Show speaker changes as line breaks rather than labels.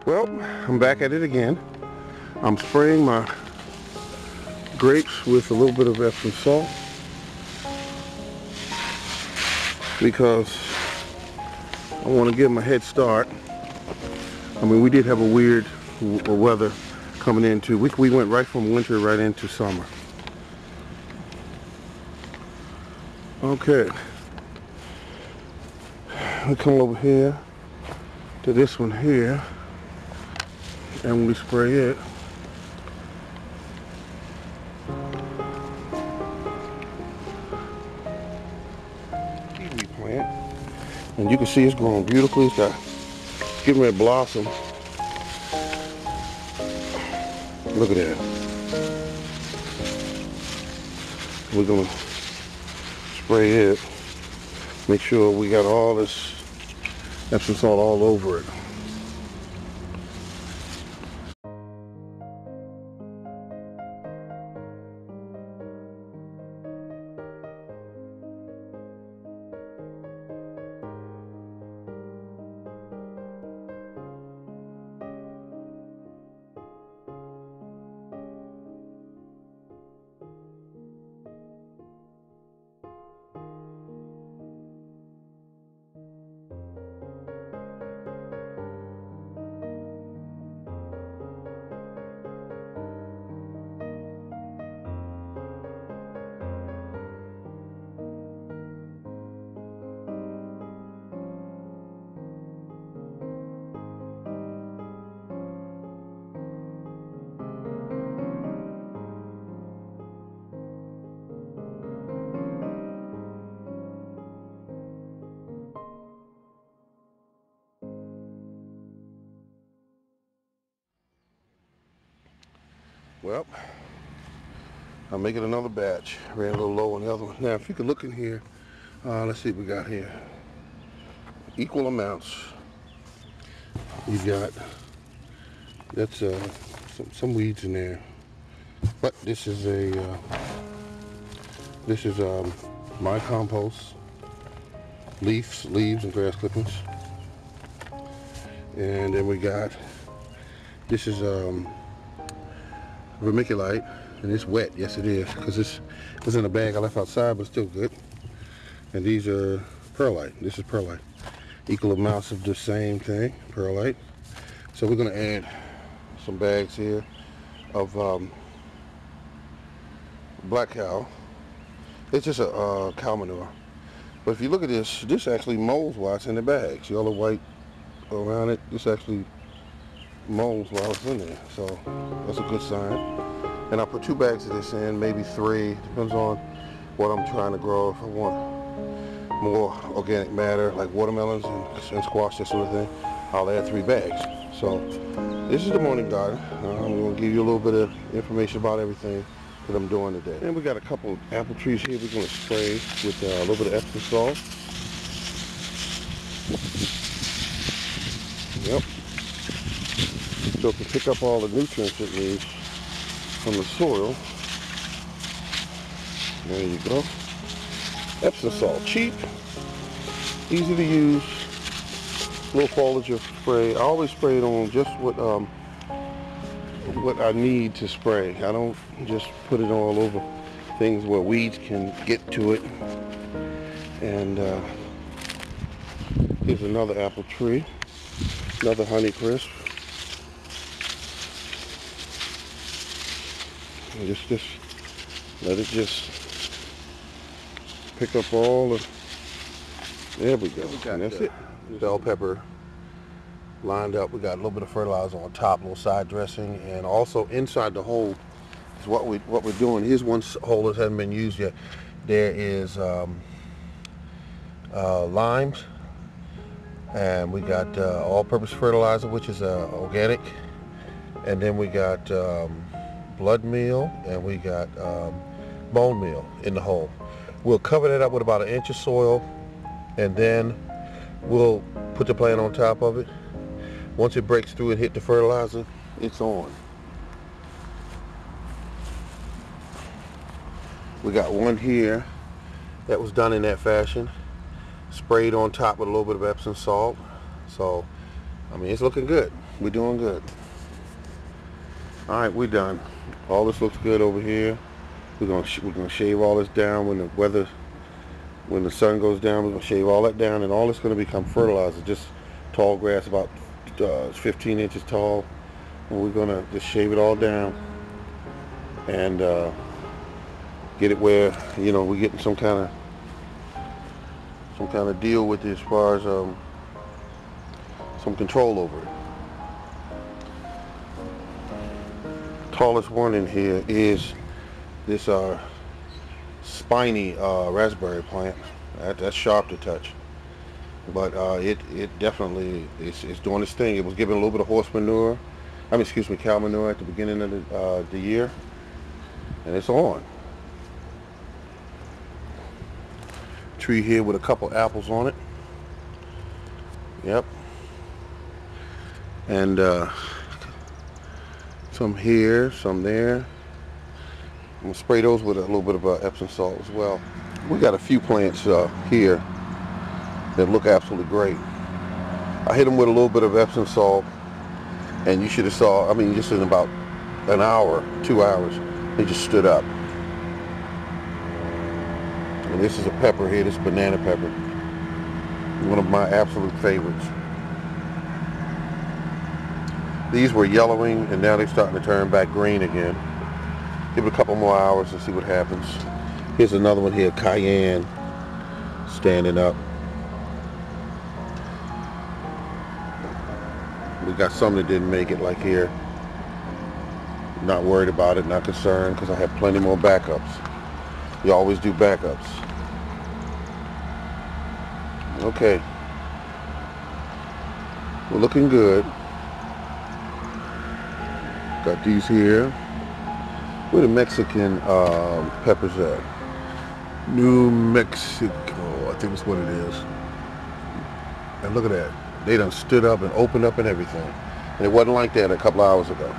Well, I'm back at it again. I'm spraying my grapes with a little bit of Epsom salt because I want to give them a head start. I mean, we did have a weird weather coming into. We went right from winter right into summer. Okay. We come over here to this one here, and we spray it. Kiwi plant, and you can see it's growing beautifully. It's getting ready to blossom. Look at that. We're gonna spray it. Make sure we got all this Epsom salt all over it. Well, I'm making another batch. Ran a little low on the other one. Now, if you can look in here, let's see what we got here. Equal amounts. You've got, that's some weeds in there. But this is my compost, leaves and grass clippings. And then we got, this is vermiculite, and it's wet. Yes, it is, because it was in a bag I left outside, but still good. And these are perlite. This is perlite. Equal amounts of the same thing, perlite. So we're going to add some bags here of black cow. It's just a cow manure. But if you look at this actually molds while it's in the bags. Yellow, white around it. This actually molds while it's in there, so that's a good sign. And I put 2 bags of this in, maybe 3, depends on what I'm trying to grow. If I want more organic matter like watermelons and squash, that sort of thing, I'll add 3 bags. So this is the morning garden. I'm going to give you a little bit of information about everything that I'm doing today. And we got a couple of apple trees here we're going to spray with a little bit of Epsom salt. Yep. So to pick up all the nutrients it needs from the soil. There you go. Epsom salt, cheap, easy to use, little foliage of spray. I always spray it on just what I need to spray. I don't just put it all over things where weeds can get to it. And here's another apple tree, another honey crisp. And just let it just pick up all the, there we go, and that's it. Bell pepper lined up. We got a little bit of fertilizer on top, a little side dressing, and also inside the hole is what we're doing. Here's one hole that hasn't been used yet. There is limes, and we got all-purpose fertilizer, which is organic, and then we got blood meal, and we got bone meal in the hole. We'll cover that up with about 1 inch of soil, and then we'll put the plant on top of it. Once it breaks through and hit the fertilizer, it's on. We got one here that was done in that fashion, sprayed on top with a little bit of Epsom salt. So I mean, it's looking good. We're doing good. All right, we're done. All this looks good over here. We're gonna shave all this down when the sun goes down. We're gonna shave all that down, and all it's gonna become fertilizer. Just tall grass, about 15 inches tall, and we're gonna just shave it all down and get it where we're getting some kind of deal with it as far as some control over it. Tallest one in here is this spiny raspberry plant. That's sharp to touch, but it definitely is doing its thing. It was given a little bit of horse manure, cow manure at the beginning of the year, and it's on. Tree here with a couple apples on it. Yep. And some here, some there. I'm gonna spray those with a little bit of Epsom salt as well. We got a few plants here that look absolutely great. I hit them with a little bit of Epsom salt, and you should have saw, just in about an hour, 2 hours, they just stood up. And this is a pepper here, this banana pepper. One of my absolute favorites. These were yellowing, and now they're starting to turn back green again. Give it a couple more hours and see what happens. Here's another one here, cayenne, standing up. We got some that didn't make it, like here. Not worried about it, not concerned, because I have plenty more backups. You always do backups. Okay. We're looking good. Got these here. Where the Mexican peppers at? New Mexico, I think that's what it is. And look at that. They done stood up and opened up and everything. And it wasn't like that a couple hours ago.